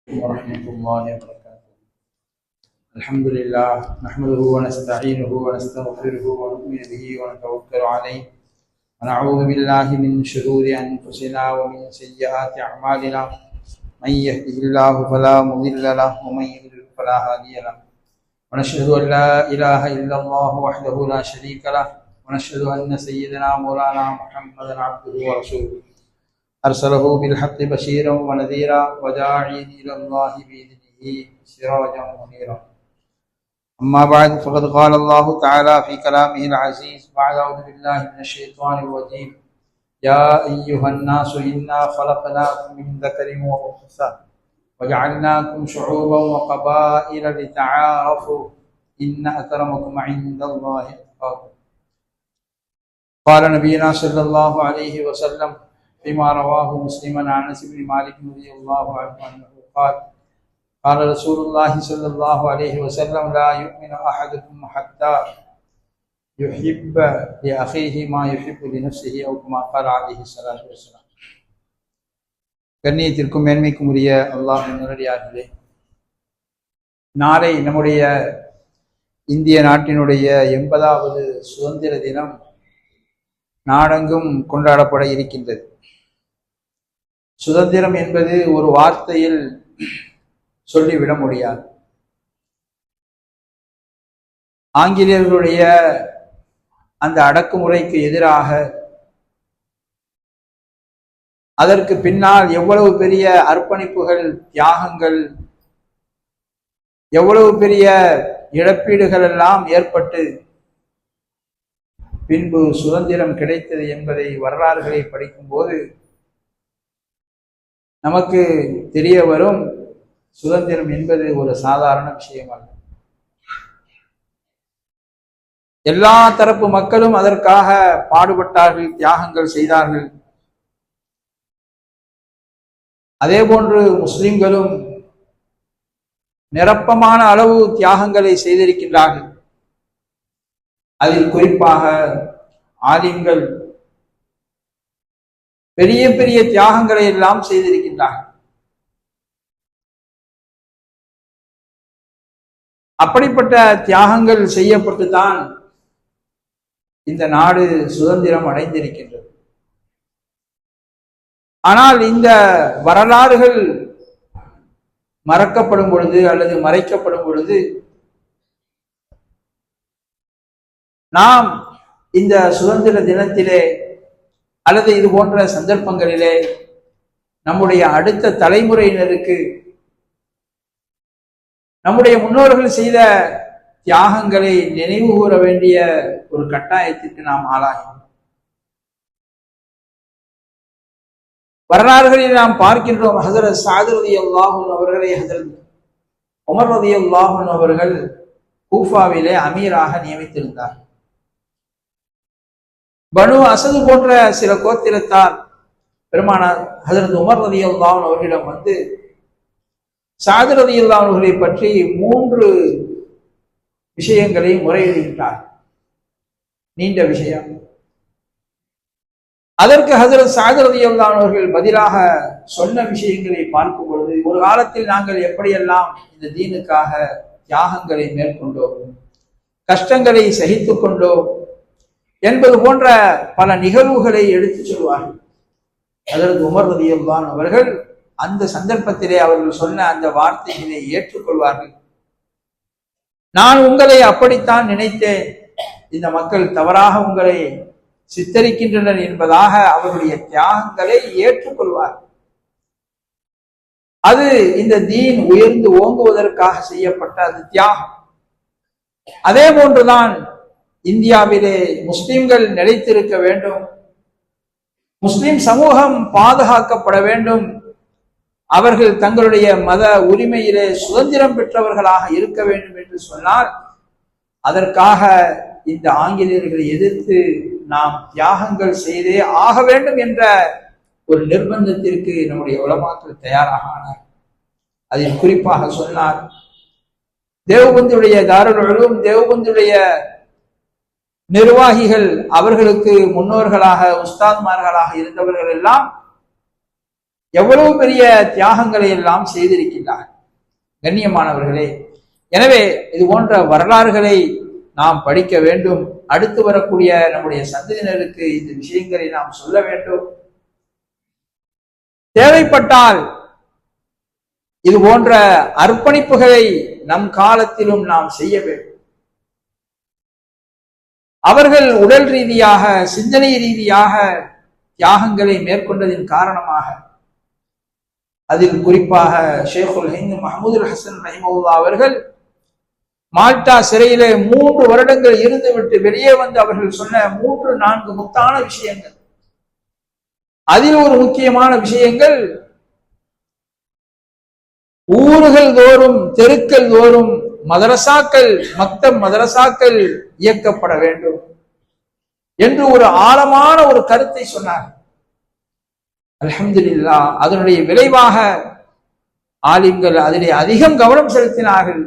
ورحمة الله وبركاته. الحمد لله نحمده ونستعينه ونستغفره ونؤمن به ونتوكل عليه ونعوذ بالله من شرور أنفسنا ومن سيئات أعمالنا من يهده الله فلا مضل له ومن يضلل فلا هادي له ونشهد أن لا إله إلا الله وحده لا شريك له ونشهد أن سيدنا مولانا محمدا عبده ورسوله أرسله بالحق بشيرا ونذيرا وداعيا إلى الله بإذنه سراجا منيرا. أما بعد فقد قال الله تعالى في كلامه العزيز بعد أعوذ بالله من الشيطان الرجيم يا أيها الناس إنا خلقناكم من ذكر وأنثى وجعلناكم شعوبا وقبائل لتعارفوا إن أكرمكم عند الله أتقاكم. قال نبينا صلى الله عليه وسلم فيما رواه مسلم عن انس بن مالك رضي الله عنه انه قال رسول الله صلى الله عليه وسلم لا يؤمن احدكم حتى يحب لاخيه ما يحب لنفسه او كما قال عليه الصلاه والسلام. கண்ணியத்திற்கும் மேன்மைக்கும் உரிய அல்லாஹ்வின் நல்லடியார்களே, நாளை நம்முடைய இந்திய நாட்டினுடைய 80வது சுதந்திர தினம் நாடெங்கும் கொண்டாடப்பட இருக்கின்றது. சுதந்திரம் என்பது ஒரு வார்த்தையில் சொல்லிவிட முடியாது. ஆங்கிலேயர்களுடைய அந்த அடக்குமுறைக்கு எதிராக அதற்கு பின்னால் எவ்வளவு பெரிய அர்ப்பணிப்புகள், தியாகங்கள், எவ்வளவு பெரிய இழப்பீடுகள் எல்லாம் ஏற்பட்டு பின்பு சுதந்திரம் கிடைத்தது என்பதை வரலாறுகளை படிக்கும் போது நமக்கு தெரிய வரும். சுதந்திரம் என்பது ஒரு சாதாரண விஷயம் அல்ல. எல்லா தரப்பு மக்களும் அதற்காக பாடுபட்டார்கள், தியாகங்கள் செய்தார்கள். அதே போன்று முஸ்லிம்களும் நிரப்பமான அளவு தியாகங்களை செய்திருக்கின்றார்கள். அதில் குறிப்பாக ஆலிம்கள் பெரிய பெரிய தியாகங்களை எல்லாம் செய்திருக்கின்றார்கள். அப்படிப்பட்ட தியாகங்கள் செய்யப்பட்டுதான் இந்த நாடு சுதந்திரம் அடைந்திருக்கின்றது. ஆனால் இந்த வரலாறுகள் மறக்கப்படும் பொழுது அல்லது மறைக்கப்படும் பொழுது நாம் இந்த சுதந்திர தினத்திலே அல்லது இது போன்ற சந்தர்ப்பங்களிலே நம்முடைய அடுத்த தலைமுறையினருக்கு நம்முடைய முன்னோர்கள் செய்த தியாகங்களை நினைவு கூற வேண்டிய ஒரு கட்டாயத்திற்கு நாம் ஆளாகிறோம். வரலாறுகளில் நாம் பார்க்கின்றோம், ஹஸரத் ஸஅத் ரலியல்லாஹு அன்ஹு அவர்களை ஹஸரத் உமர் ரலியல்லாஹு அன்ஹு அவர்கள் கூஃபாவிலே அமீராக நியமித்திருந்தார். பனு அசது போன்ற சில கோத்திரத்தார் பெருமானார் ஹஸரத் உமர் ரலியல்லாஹு அன்ஹு அவர்களிடம் வந்து ஸஅத் ரலியல்லாஹு அன்ஹு அவர்களை பற்றி 3 விஷயங்களை முறையிடுகின்றார். நீண்ட விஷயம். அதற்கு ஹஸரத் ஸஅத் ரலியல்லாஹு அன்ஹு அவர்கள் பதிலாக சொன்ன விஷயங்களை பார்க்கும் பொழுது, ஒரு காலத்தில் நாங்கள் எப்படியெல்லாம் இந்த தீனுக்காக தியாகங்களை மேற்கொண்டோம், கஷ்டங்களை சகித்துக் கொண்டோம் என்பது போன்ற பல நிகழ்வுகளை எடுத்துச் சொல்வார்கள். ஹஸரத் உமர் ரலியல்லாஹு அன்ஹு அவர்கள் அந்த சந்தர்ப்பத்திலே அவர்கள் சொன்ன அந்த வார்த்தைகளை ஏற்றுக்கொள்வார்கள். நான் உங்களை அப்படித்தான் நினைத்தேன், இந்த மக்கள் தவறாக உங்களை சித்தரிக்கின்றனர் என்பதாக அவருடைய தியாகங்களை ஏற்றுக்கொள்வார். அது இந்த தீன் உயர்ந்து ஓங்குவதற்காக செய்யப்பட்ட அது தியாகம். அதே போன்றுதான் இந்தியாவிலே முஸ்லிம்கள் நிலைத்திருக்க வேண்டும், முஸ்லிம் சமூகம் பாதுகாக்கப்பட வேண்டும், அவர்கள் தங்களுடைய மத உரிமையிலே சுதந்திரம் பெற்றவர்களாக இருக்க வேண்டும் என்று சொன்னால் அதற்காக இந்த ஆங்கிலேயர்களை எதிர்த்து நாம் தியாகங்கள் செய்தே ஆக வேண்டும் என்ற ஒரு நிர்பந்தத்திற்கு நம்முடைய உலமாக்கள் தயாராக ஆனார். அதில் குறிப்பாக சொன்னார், தேவபந்துடைய தாருல் உலூம், தேவபந்துடைய நிர்வாகிகள், அவர்களுக்கு முன்னோர்களாக உஸ்தாத்மார்களாக இருந்தவர்கள் எல்லாம் எவ்வளவு பெரிய தியாகங்களை எல்லாம் செய்திருக்கின்றார். கண்ணியமானவர்களே, எனவே இது போன்ற வரலாறுகளை நாம் படிக்க வேண்டும். அடுத்து வரக்கூடிய நம்முடைய சந்ததியினருக்கு இந்த விஷயங்களை நாம் சொல்ல வேண்டும். தேவைப்பட்டால் இது போன்ற அர்ப்பணிப்புகளை நம் காலத்திலும் நாம் செய்ய வேண்டும். அவர்கள் உடல் ரீதியாக, சிந்தனை ரீதியாக தியாகங்களை மேற்கொண்டதின் காரணமாக, அதில் குறிப்பாக ஷேகுல் ஹிந்த் மஹமூதுல் ஹசன் ரஹிமஹுல்லாஹ் அவர்கள் மால்டா சிறையிலே 3 வருடங்கள் இருந்துவிட்டு வெளியே வந்து அவர்கள் சொன்ன 3-4 முத்தான விஷயங்கள். அதில் ஒரு முக்கியமான விஷயங்கள், ஊர்கள் தோறும், தெருக்கள் தோறும் மதரசாக்கள், மக்தப் மதரசாக்கள் இயக்கப்பட வேண்டும் என்று ஒரு ஆழமான ஒரு கருத்தை சொன்னார். அல்ஹம்துலில்லாஹ், அதனுடைய விளைவாக ஆலிம்கள் அதிலே அதிகம் கவனம் செலுத்தினார்கள்.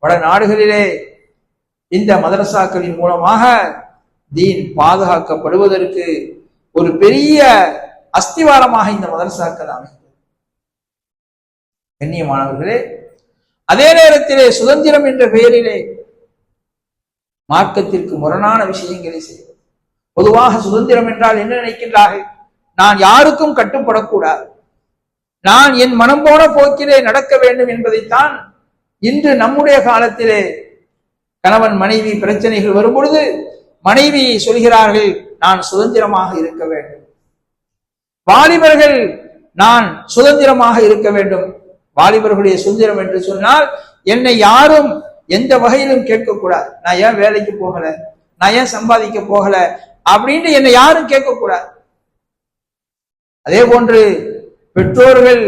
வட நாடுகளிலே இந்த மதரசாக்களின் மூலமாக தீன் பாதுகாக்கப்படுவதற்கு ஒரு பெரிய அஸ்திவாரமாக இந்த மதரசாக்கள் அமைந்தது. கண்ணியமானவர்களே, அதே நேரத்திலே சுதந்திரம் என்ற பெயரிலே மார்க்கத்திற்கு முரணான விஷயங்களை செய்வது. பொதுவாக சுதந்திரம் என்றால் என்ன நினைக்கின்றார்கள்? நான் யாருக்கும் கட்டுப்படக்கூடாது, நான் என் மனம் போன போக்கிலே நடக்க வேண்டும் என்பதைத்தான் இன்று நம்முடைய காலத்திலே கணவன் மனைவி பிரச்சனைகள் வரும் பொழுது மனைவி சொல்கிறார்கள், நான் சுதந்திரமாக இருக்க வேண்டும். வாலிபர்கள் நான் சுதந்திரமாக இருக்க வேண்டும். வாலிபர்களுடைய சுதந்திரம் என்று சொன்னால் என்னை யாரும் எந்த வகையிலும் கேட்கக்கூடாது. நான் ஏன் வேலைக்கு போகல, நான் ஏன் சம்பாதிக்க போகல அப்படின்னு என்னை யாரும் கேட்கக்கூடாது. அதே போன்று பெற்றோர்கள்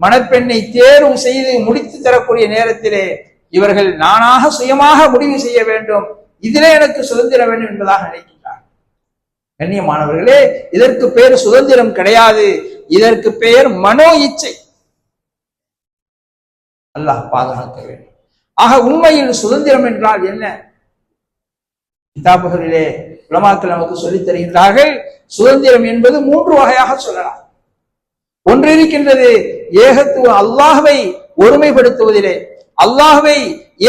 மணப்பெண்ணை தேர்வு செய்து முடித்து தரக்கூடிய நேரத்திலே இவர்கள் நானாக சுயமாக முடிவு செய்ய வேண்டும், இதிலே எனக்கு சுதந்திரம் வேண்டும் என்பதாக நினைக்கின்றார். கண்ணியமானவர்களே, இதற்கு பெயர் சுதந்திரம் கிடையாது, இதற்கு பெயர் மனோ இச்சை. அல்லாஹ் பாதுகாக்க வேண்டும். ஆக உண்மையில் சுதந்திரம் என்றால் என்ன? கிதாபுகளிலே உலமாக்கள் நமக்கு சொல்லித் தருகின்றார்கள். சுதந்திரம் என்பது 3 வகையாக சொல்லலாம். ஒன்று இருக்கின்றது, ஏகத்துவ அல்லாஹ்வை ஒருமைப்படுத்துவதிலே, அல்லாஹ்வை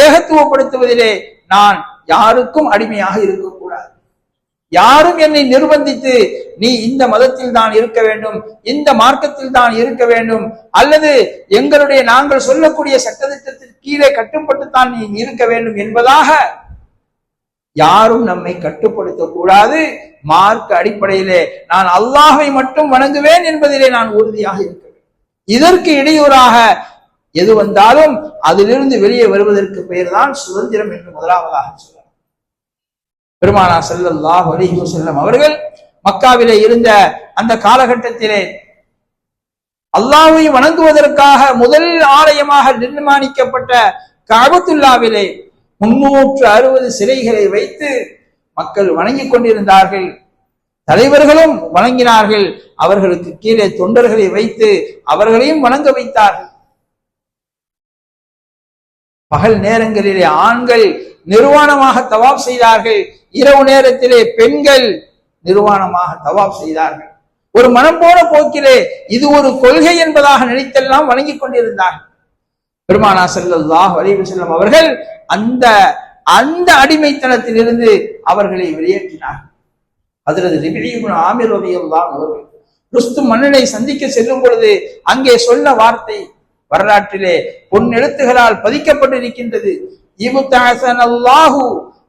ஏகத்துவப்படுத்துவதிலே நான் யாருக்கும் அடிமையாக இருக்கக்கூடாது. யாரும் என்னை நிர்பந்தித்து நீ இந்த மதத்தில் தான் இருக்க வேண்டும், இந்த மார்க்கத்தில் தான் இருக்க வேண்டும், அல்லது எங்களுடைய நாங்கள் சொல்லக்கூடிய சட்டத்திட்டத்திற்கு கீழே கட்டுப்பட்டுத்தான் நீ இருக்க வேண்டும் என்பதாக யாரும் நம்மை கட்டுப்படுத்தக் கூடாது. மார்க்க அடிப்படையிலே நான் அல்லாஹ்வை மட்டும் வணங்குவேன் என்பதிலே நான் உறுதியாக இருக்க வேண்டும். இதற்கு இடையூறாக எது வந்தாலும் அதிலிருந்து வெளியே வருவதற்கு பெயர் தான் சுதந்திரம் என்று முதலாவதாக சொல்றார். பெருமானார் ஸல்லல்லாஹு அலைஹி வஸல்லம் அவர்கள் மக்காவிலே இருந்த அந்த காலகட்டத்திலே அல்லாஹ்வை வணங்குவதற்காக முதல் ஆலயமாக நிர்மாணிக்கப்பட்ட கஅபத்துல்லாவிலே 360 சிலைகளை வைத்து மக்கள் வணங்கிக் கொண்டிருந்தார்கள். தலைவர்களும் வணங்கினார்கள். அவர்களுக்கு கீழே தொண்டர்களை வைத்து அவர்களையும் வணங்க வைத்தார்கள். பகல் நேரங்களிலே ஆண்கள் நிர்வாணமாக தவாப் செய்தார்கள். இரவு நேரத்திலே பெண்கள் நிர்வாணமாக தவாப் செய்தார்கள். ஒரு மனம் போன போக்கிலே இது ஒரு கொள்கை என்பதாக நினைத்தெல்லாம் வணங்கிக் கொண்டிருந்தார்கள். பெருமானார் ஸல்லல்லாஹு அலைஹி வஸல்லம் அவர்கள் அந்த அடிமைத்தனத்திலிருந்து அவர்களை வெளியேற்றினார். ஹஜ்ரத் ரிபிஈ இப்னு ஆமிர் ரலியல்லாஹு அவர்கள் ருஸ்தும் மன்னனை சந்திக்க செல்லும் பொழுது அங்கே சொன்ன வார்த்தை வரலாற்றிலே பொன் எழுத்துகளால் பதிக்கப்பட்டிருக்கின்றது. இப்தஅஸனல்லாஹு,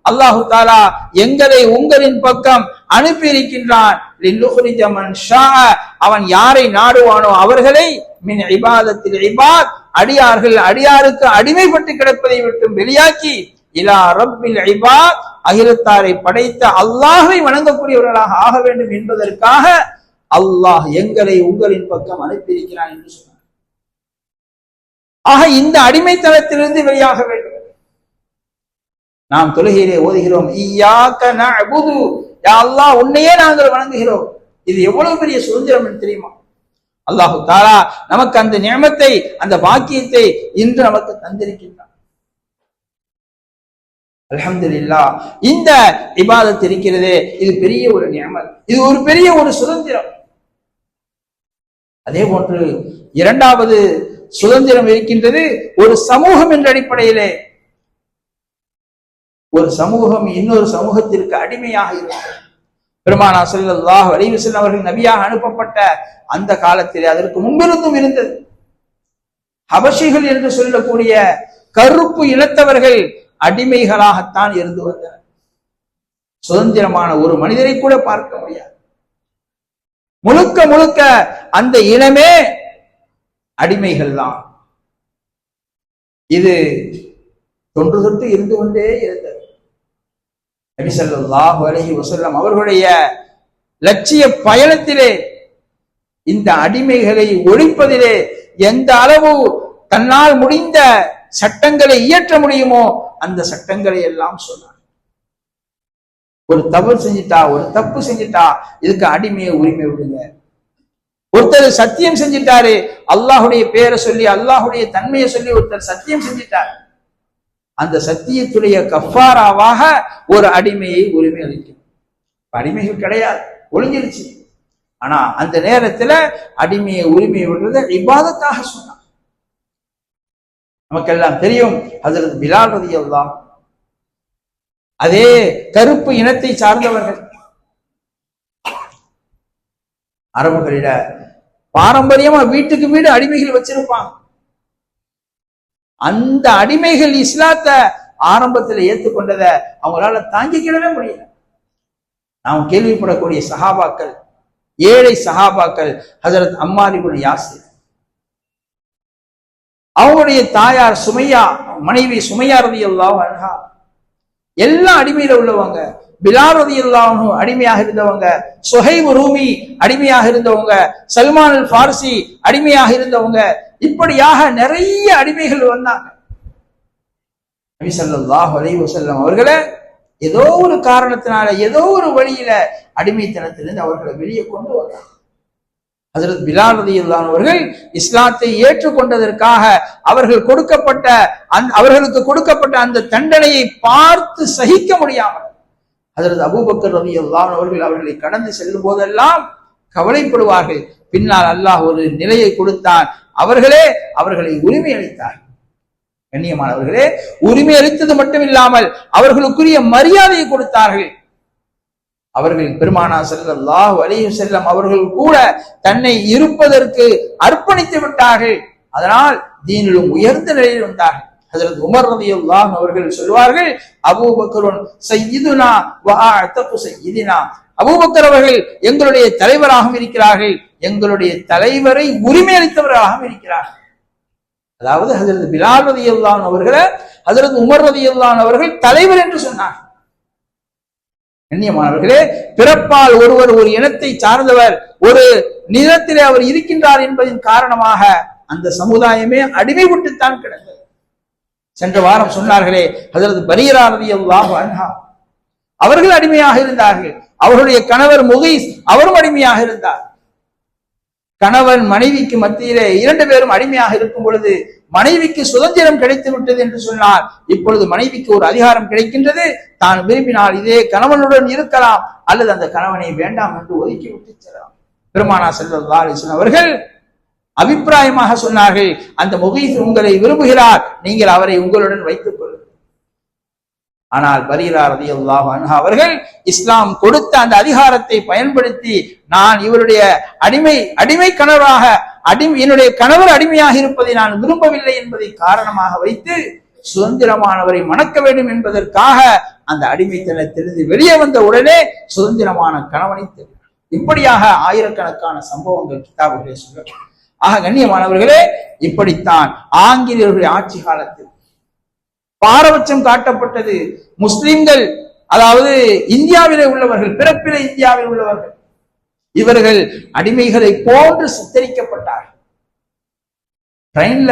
அல்லாஹு தஆலா எங்களை உங்களின் பக்கம் அனுப்பி இருக்கின்றான். லினுஹ்ரிஜ மன் ஷாஅ, அவன் யாரை நாடுவானோ அவர்களை மின் இபாதத்தில் இபாத், அடியார்கள் அடியாருக்கு அடிமைப்பட்டு கிடப்பதை விட்டு வெளியாக்கி இலா ரப்பில் இபாத், அகிலத்தாரை படைத்த அல்லாஹ்வை வணங்கக்கூடியவர்களாக ஆக வேண்டும் என்பதற்காக அல்லாஹ் எங்களை உங்களின் பக்கம் அனுப்பியிருக்கிறான் என்று சொன்னார். ஆக இந்த அடிமைத்தனத்திலிருந்து வெளியாக வேண்டும். நாம் தொழுகையிலே ஓதுகிறோம், இய்யாக நஅபுது, யா அல்லாஹ் உன்னையே நாங்கள் வணங்குகிறோம். இது எவ்வளவு பெரிய சுதந்திரம் என்று தெரியுமா? அல்லாஹு தஆலா நமக்கு அந்த நியமத்தை, அந்த பாக்கியத்தை இன்று நமக்கு தந்திருக்கின்றான். அல்ஹம்துலில்லாஹ். இந்த இபாதத் இருக்கிறதே, இது பெரிய ஒரு நியமத், இது ஒரு பெரிய ஒரு சுதந்திரம். அதே போன்று இரண்டாவது சுதந்திரம் இருக்கின்றது ஒரு சமூகம் என்ற அடிப்படையிலே. ஒரு சமூகம் இன்னொரு சமூகத்திற்கு அடிமையாக இருக்கிறது. பெருமானார் ஸல்லல்லாஹு அலைஹி வஸல்லம் அவர்கள் நபியாக அனுப்பப்பட்ட அந்த காலத்திலே, அதற்கு முன்பிருந்தும் இருந்தது. ஹபஷிகள் என்று சொல்லக்கூடிய கருப்பு இனத்தவர்கள் அடிமைகளாகத்தான் இருந்து வந்தனர். சுதந்திரமான ஒரு மனிதரை கூட பார்க்க முடியாது. முழுக்க முழுக்க அந்த இனமே அடிமைகள் தான். இது தொன்று தொட்டு இருந்து கொண்டே இருந்தது. நபி ஸல்லல்லாஹு அலைஹி வஸல்லம் அவர்களுடைய லட்சிய பயணத்திலே இந்த அடிமைகளை ஒழிப்பதிலே எந்த அளவு தன்னால் முடிந்த சட்டங்களை இயற்ற முடியுமோ அந்த சட்டங்களை எல்லாம் சொன்னார். ஒரு தவறு செஞ்சிட்டா, ஒரு தப்பு செஞ்சிட்டா, இதுக்கு அடிமையை உரிமை விடுங்க. ஒருத்தர் சத்தியம் செஞ்சிட்டாரு, அல்லாஹுடைய பேரை சொல்லி அல்லாஹுடைய தன்மையை சொல்லி ஒருத்தர் சத்தியம் செஞ்சிட்டார், அந்த சத்தியத்துடைய கஃபாராவாக ஒரு அடிமையை உரிமை அளிக்கும். அடிமைகள் கிடையாது, ஒளிஞ்சிருச்சு. ஆனா அந்த நேரத்துல அடிமையை உரிமை விடுறத இபாதத்தாக சொன்னார். நமக்கெல்லாம் தெரியும், ஹஜ்ரத் பிலால் ரலியல்லாஹு அதே கருப்பு இனத்தை சார்ந்தவர்கள். அரபுகளிட பாரம்பரியமா வீட்டுக்கு வீடு அடிமைகள் வச்சிருப்பாங்க. அந்த அடிமைகள் இஸ்லாத்தை ஆரம்பத்தில் ஏற்றுக்கொண்டதை அவங்களால தாங்கிக்கிடவே முடியல. நாம் கேள்விப்படக்கூடிய சஹாபாக்கள், ஏழை சஹாபாக்கள், ஹஜரத் அம்மார் இப்னு யாசிர், அவங்களுடைய தாயார் சுமையா, மனைவி சுமையா ரலியல்லாஹு அன்ஹா, எல்லாம் அடிமையில உள்ளவங்க. பிலால் ரலியல்லாஹு அன்ஹு அடிமையாக இருந்தவங்க, சுஹைப் ரூமி அடிமையாக இருந்தவங்க, சல்மான் அல் ஃபாரிசி அடிமையாக இருந்தவங்க, இப்படியாக நிறைய அடிமைகள் வந்தாங்க. நபி ஸல்லல்லாஹு அலைஹி வஸல்லம் அவர்களை ஏதோ ஒரு காரணத்தினால, ஏதோ ஒரு வழியில அடிமைத்தனத்திலிருந்து அவர்களை வெளியே கொண்டு வந்தாங்க. ஹஜ்ரத் பிலால் ரலியல்லாஹு அன்ஹு அவர்கள் இஸ்லாத்தை ஏற்றுக்கொண்டதற்காக அவர்களுக்கு கொடுக்கப்பட்ட அந்த தண்டனையை பார்த்து சகிக்க முடியாமல் ஹஜ்ரத் அபூபக்கர் ரலியல்லாஹு அன்ஹு அவர்கள் அவர்களை கடந்து செல்லும் போதெல்லாம் கவலைப்படுவார்கள். பின்னால் அல்லாஹ் ஒரு நிலையை கொடுத்தான், அவர்களை உரிமை அளித்தார்கள். கண்ணியமானவர்களே, உரிமை அளித்தது மட்டும் இல்லாமல் அவர்களுக்குரிய மரியாதையை கொடுத்தார்கள். அவர்கள் பெருமானார் ஸல்லல்லாஹு அலைஹி வஸல்லம் அவர்கள் கூட தன்னை இருப்பதற்கு அர்ப்பணித்து விட்டார்கள். அதனால் தீனிலும் உயர்ந்த நிலையில் வந்தார்கள். ஹஜ்ரத் உமர் ரலியல்லாஹு அன்ஹு அவர்கள் சொல்வார்கள், அபூபக்கருன் சய்யிதுனா வ அஅதகு சய்யிதினா, அபூபக்கர் அவர்கள் எங்களுடைய தலைவராகவும் இருக்கிறார்கள், எங்களுடைய தலைவரை உரிமை அளித்தவராகவும் இருக்கிறார்கள். அதாவது ஹஜ்ரத் பிலால் ரலியல்லாஹு அன்ஹு அவர்களை ஹஜ்ரத் உமர் ரலியல்லாஹு அன்ஹு அவர்கள் தலைவர் என்று சொன்னார். கண்ணியமானவர்களே, பிறப்பால் ஒருவர் ஒரு இனத்தை சார்ந்தவர், ஒரு நிலத்திலே அவர் இருக்கின்றார் என்பதின் காரணமாக அந்த சமுதாயமே அடிமைப்பட்டுத்தான் கிடந்தது. சென்ற வாரம் சொன்னார்களே, ஹஜ்ரத் பரீரா ரலியல்லாஹு அன்ஹா அவர்கள் அடிமையாக இருந்தார்கள். அவர்களுடைய கணவர் முகீஸ் அவரும் அடிமையாக இருந்தார். கணவன் மனைவிக்கு மத்தியிலே இரண்டு பேரும் அடிமையாக இருக்கும் பொழுது மனைவிக்கு சுதந்திரம் கிடைத்து விட்டது என்று சொன்னால், இப்பொழுது மனைவிக்கு ஒரு அதிகாரம் கிடைக்கின்றது. தான் விரும்பினால் இதே கணவனுடன் இருக்கலாம், அல்லது அந்த கணவனை வேண்டாம் என்று ஒதுக்கி விட்டு செல்லலாம். பெருமானார் ஸல்லல்லாஹு அலைஹி வஸல்லம் அவர்கள் அபிப்பிராயமாக சொன்னார்கள், அந்த முகீஸ் உங்களை விரும்புகிறார், நீங்கள் அவரை உங்களுடன் வைத்துக் கொள்ளுங்கள். ஆனால் பரீரா ரலியல்லாஹு அன்ஹா அவர்கள் இஸ்லாம் கொடுத்த அந்த அதிகாரத்தை பயன்படுத்தி, நான் இவருடைய அடிமை கணவராக, என்னுடைய கணவர் அடிமையாக இருப்பதை நான் விரும்பவில்லை என்பதை காரணமாக வைத்து சுதந்திரமானவரை மணக்க வேண்டும் என்பதற்காக அந்த அடிமைத்தனத்திலிருந்து வெளியே வந்த உடனே சுதந்திரமான கணவனை தெரிந்தார். இப்படியாக ஆயிரக்கணக்கான சம்பவங்கள் கிதாபுகளே சொல்ல. ஆக கண்ணியமானவர்களே, இப்படித்தான் ஆங்கிலேயர்களுடைய ஆட்சி காலத்தில் பாரபட்சம் காட்டப்பட்டது. முஸ்லிம்கள், அதாவது இந்தியாவிலே உள்ளவர்கள், பிறப்பிலே இந்தியாவில் உள்ளவர்கள், இவர்கள் அடிமைகளை போன்று சித்தரிக்கப்பட்டார்கள். ட்ரெயின்ல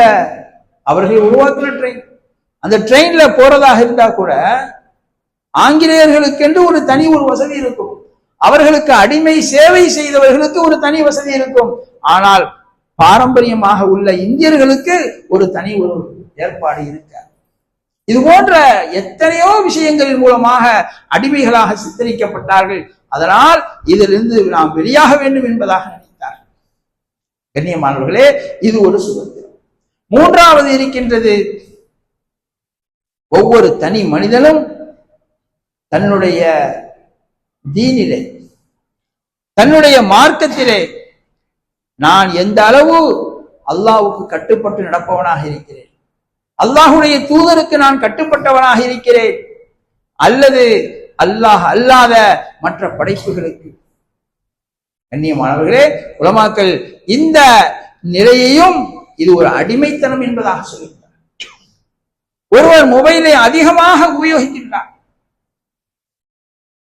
அவர்கள் உருவாக்குற ட்ரெயின், அந்த ட்ரெயின்ல போறதாக இருந்தா கூட ஆங்கிலேயர்களுக்கு என்று ஒரு தனி ஒரு வசதி இருக்கும், அவர்களுக்கு அடிமை சேவை செய்தவர்களுக்கு ஒரு தனி வசதி இருக்கும். ஆனால் பாரம்பரியமாக உள்ள இந்தியர்களுக்கு ஒரு தனி ஒரு ஏற்பாடு இருக்க. இது போன்ற எத்தனையோ விஷயங்களின் மூலமாக அடிமைகளாக சித்தரிக்கப்பட்டார்கள். அதனால் இதிலிருந்து நாம் வெளியாக வேண்டும் என்பதாக நினைத்தார்கள். கண்ணியமானவர்களே, இது ஒரு சுதந்திரம். மூன்றாவது இருக்கின்றது, ஒவ்வொரு தனி மனிதனும் தன்னுடைய தீனிலே, தன்னுடைய மார்க்கத்திலே நான் எந்த அளவு அல்லாஹ்வுக்கு கட்டுப்பட்டு நடப்பவனாக இருக்கிறேன், அல்லாஹ்வுடைய தூதருக்கு நான் கட்டுப்பட்டவனாக இருக்கிறேன், அல்லது அல்லாஹ் அல்லாத மற்ற படைப்புகளுக்கு. கண்ணியமானவர்களே, உலமாக்கள் இந்த நிலையையும் இது ஒரு அடிமைத்தனம் என்பதாக சொல்லுகிறார். ஒருவர் மொபைலை அதிகமாக உபயோகிக்கின்றார்.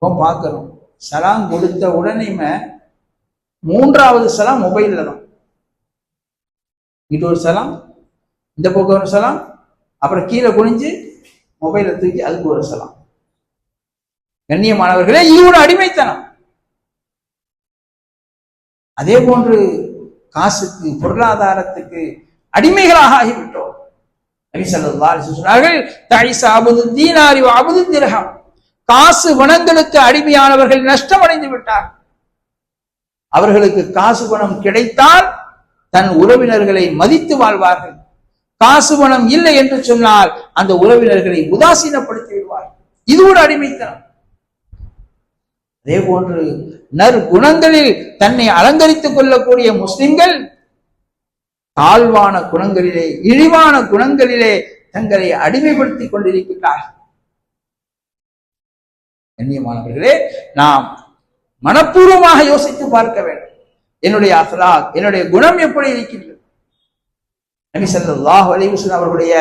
பார்க்கிறோம், சலாம் கொடுத்த உடனே மூன்றாவது சலாம் மொபைல்ல தான். இது ஒரு சலாம், இந்த பக்கம் ஒரு சலாம், அப்புறம் கீழே குனிஞ்சு மொபைலை தூக்கி அதுக்கு ஒரு சலாம். கண்ணியமானவர்களே, இது ஒரு அடிமைத்தனம். அதே போன்று காசுக்கு, பொருளாதாரத்துக்கு அடிமைகளாக ஆகிவிட்டோம். நபி ஸல்லல்லாஹு அலைஹி வஸல்லம் சொன்னார்கள், தஈஸ அபுது தீனாரி வ அபுது திர்ஹம். காசு பணங்களுக்கு அடிமையானவர்கள் நஷ்டமடைந்து விட்டார். அவர்களுக்கு காசு பணம் கிடைத்தால் தன் உறவினர்களை மதித்து வாழ்வார்கள். காசு பணம் இல்லை என்று சொன்னால் அந்த உறவினர்களை உதாசீனப்படுத்தி விடுவார்கள். இது ஒரு அடிமைத்தனம். அதே போன்று நற்குணங்களில் தன்னை அலங்கரித்துக் கொள்ளக்கூடிய முஸ்லிம்கள் தாழ்வான குணங்களிலே, இழிவான குணங்களிலே தங்களை அடிமைப்படுத்திக் கொண்டிருக்கிறார்கள். கண்ணியமானவர்களே, நாம் மனப்பூர்வமாக யோசித்து பார்க்க வேண்டும். என்னுடைய அஹ்லாக், என்னுடைய குணம் எப்படி இருக்கின்றது? நபி ஸல்லல்லாஹு அலைஹி வஸல்லம் அவர்களுடைய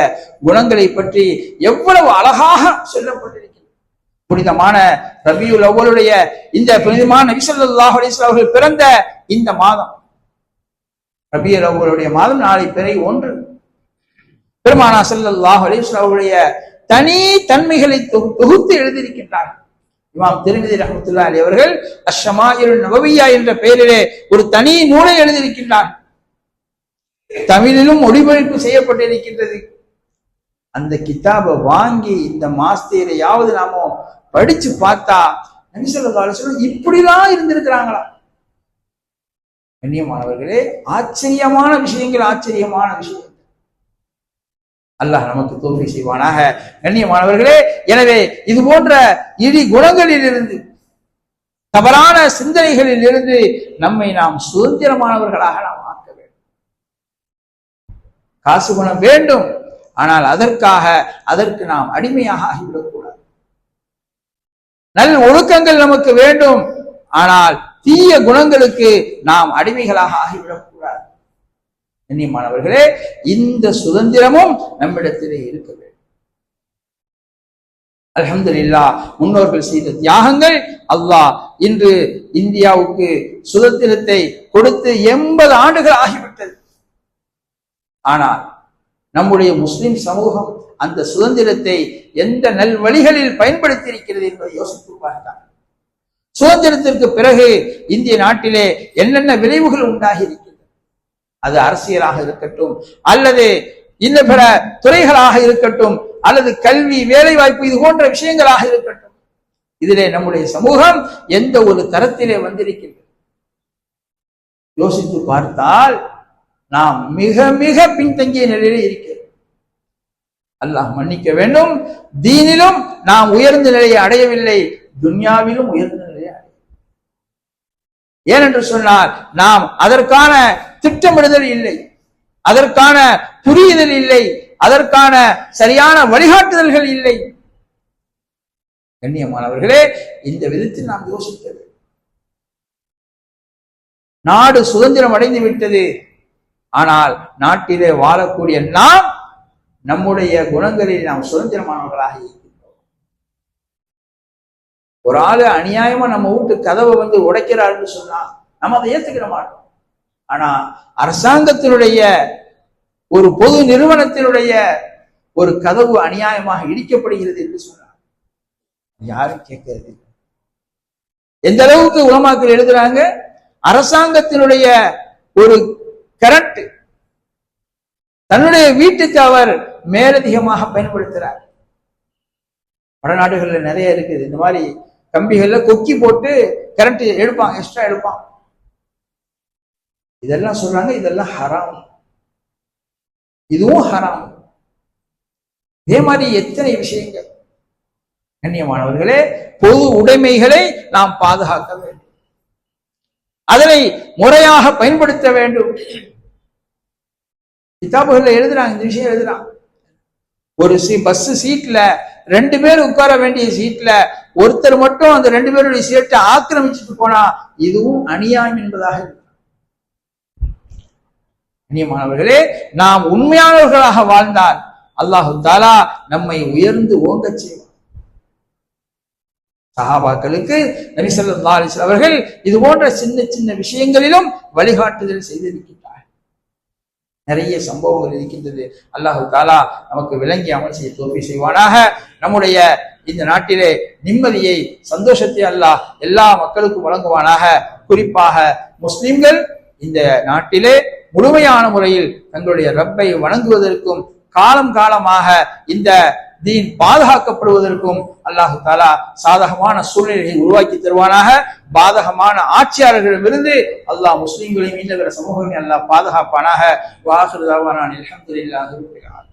குணங்களை பற்றி எவ்வளவு அழகாக சொல்லப்பட்டிருக்கிறது. புனிதமான ரபியுல் அவ்வலுடைய இந்த புனிதமான நபி ஸல்லல்லாஹு அலைஹி வஸல்லம் அவர்கள் பிறந்த இந்த மாதம், ரபியுல் அவ்வலுடைய மாதம், நாளை பிறை 1. பெருமானார் ஸல்லல்லாஹு அலைஹி வஸல்லம் அவருடைய தனி தன்மைகளை தொகுத்து எழுதியிருக்கின்றார். இமாம் திர்மிதி ரஹ்மத்துல்லாஹி அலைஹி அவர்கள் அஷ்ஷமாயிலுன் நபவிய்யா என்ற பெயரிலே ஒரு தனி நூலை எழுதியிருக்கின்றார். தமிழிலும் மொழிபெயர்ப்பு செய்யப்பட்டிருக்கின்றது. அந்த கிதாபை வாங்கி இந்த மாஸ்திரையாவது நாம படிச்சு பார்த்தா நபி ஸல்லல்லாஹு அலைஹி வஸல்லம் இப்படிலாம் இருந்திருக்கிறாங்களா? கண்ணியமானவர்களே, ஆச்சரியமான விஷயங்கள், ஆச்சரியமான விஷயம். அல்லாஹ் நமக்கு தௌஃபீக் செய்வானாக. கண்ணியமானவர்களே, எனவே இது போன்ற இடி குணங்களில் இருந்து, தவறான சிந்தனைகளில் இருந்து நம்மை நாம் சுதந்திரமானவர்களாக நாம் ஆக்க வேண்டும். காசு குணம் வேண்டும், ஆனால் அதற்கு நாம் அடிமையாக ஆகிவிடக்கூடாது. நல் ஒழுக்கங்கள் நமக்கு வேண்டும், ஆனால் தீய குணங்களுக்கு நாம் அடிமைகளாக ஆகிவிடக்கூடாது. கண்ணியமானவர்களே, இந்த சுதந்திரமும் நம்மிடத்திலே இருக்க வேண்டும். அல்ஹம்துலில்லாஹ், முன்னோர்கள் செய்த தியாகங்கள், அல்லாஹ் இன்று இந்தியாவுக்கு சுதந்திரத்தை கொடுத்து 80 ஆண்டுகள் ஆகிவிட்டது. ஆனால் நம்முடைய முஸ்லிம் சமூகம் அந்த சுதந்திரத்தை எந்த நல் வழிகளில் பயன்படுத்தி இருக்கிறது என்பதை யோசித்து பார்த்தார். சுதந்திரத்திற்கு பிறகு இந்திய நாட்டிலே என்னென்ன விளைவுகள் உண்டாகி இருக்கிறது? அது அரசியலாக இருக்கட்டும், அல்லது இன்ன பிற துறைகளாக இருக்கட்டும், அல்லது கல்வி, வேலை வாய்ப்பு, இது போன்ற விஷயங்களாக இருக்கட்டும், இதிலே நம்முடைய சமூகம் எந்த ஒரு தரத்திலே வந்திருக்கிறது? யோசித்து பார்த்தால் நாம் மிக மிக பின்தங்கிய நிலையிலே இருக்கிறோம். அல்லாஹ் மன்னிக்க வேண்டும். தீனிலும் நாம் உயர்ந்த நிலையை அடையவில்லை, துன்யாவிலும் உயர்ந்த நிலையை அடைய. ஏனென்று சொன்னால் நாம் அதற்கான திட்டமிடுதல் இல்லை, அதற்கான புரியுதல் இல்லை, அதற்கான சரியான வழிகாட்டுதல்கள் இல்லை. கண்ணியமானவர்களே, இந்த விதத்தில் நாம் யோசிக்க வேண்டும். நாடு சுதந்திரம் அடைந்து விட்டது, ஆனால் நாட்டிலே வாழக்கூடிய நாம் நம்முடைய குணங்களில் நாம் சுதந்திரமானவர்களாக இருக்கின்றோம். ஒரு ஆளு அநியாயமா நம்ம வீட்டு கதவை உடைக்கிறாருன்னு சொன்னா நம்ம அதை ஏத்துக்கிற மாட்டோம். ஆனா அரசாங்கத்தினுடைய ஒரு பொது நிறுவனத்தினுடைய ஒரு கதவு அநியாயமாக இடிக்கப்படுகிறது என்று சொன்னார், யாரும் கேட்கிறது. எந்த அளவுக்கு உலமாக்கள் எழுதுறாங்க, அரசாங்கத்தினுடைய ஒரு கரண்ட் தன்னுடைய வீட்டுக்கு அவர் மேலதிகமாக பயன்படுத்துறார். வடநாடுகள்ல நிறைய இருக்குது, இந்த மாதிரி கம்பிகள்ல கொக்கி போட்டு கரண்ட் எடுப்பாங்க, எக்ஸ்ட்ரா எடுப்பாங்க. இதெல்லாம் சொல்றாங்க, இதெல்லாம் ஹராம், இதுவும் ஹராம். இதே மாதிரி எத்தனை விஷயங்கள். கண்ணியமானவர்களே, பொது உடைமைகளை நாம் பாதுகாக்க வேண்டும், அதனை முறையாக பயன்படுத்த வேண்டும். கிதாபுகள்ல எழுதுறாங்க, இந்த விஷயம் எழுதுறாங்க. ஒரு பஸ் சீட்ல 2 பேர் உட்கார வேண்டிய சீட்ல ஒருத்தர் மட்டும் அந்த 2 பேருடைய சீட்டை ஆக்கிரமிச்சுட்டு போனா இதுவும் அநியாயம் என்பதாக இருக்கு. கண்ணியமானவர்களே, நாம் உண்மையானவர்களாக வாழ்ந்தால் அல்லாஹு தஆலா நம்மை உயர்ந்து ஓங்க செய்வார். சஹாபாக்களுக்கு நபி ஸல்லல்லாஹு அலைஹி வஸல்லம் அவர்கள் இது போன்ற சின்ன சின்ன விஷயங்களிலும் வழிகாட்டுதல் செய்திருக்கிறார். நிறைய சம்பவங்கள் இருக்கின்றது. அல்லாஹு தஆலா நமக்கு விளங்கி அமல் செய்ய தௌஃபீக் செய்வானாக. நம்முடைய இந்த நாட்டிலே நிம்மதியை, சந்தோஷத்தை அல்லாஹ் எல்லா மக்களுக்கும் வழங்குவானாக. குறிப்பாக முஸ்லிம்கள் இந்த நாட்டிலே முழுமையான முறையில் தங்களுடைய ரப்பை வணங்குவதற்கும் காலம் காலமாக இந்த தீன் பாதுகாக்கப்படுவதற்கும் அல்லாஹு தஆலா சாதகமான சூழ்நிலையை உருவாக்கி தருவானாக. பாதகமான ஆட்சியாளர்களிடமிருந்து அல்லாஹ் முஸ்லிம்களையும் இன்ன சமூகங்களையும் அல்லாஹ் பாதுகாப்பானாக. வாஹிரு தஅவானா அல்ஹம்துலில்லாஹி ரப்பில் ஆலமீன்.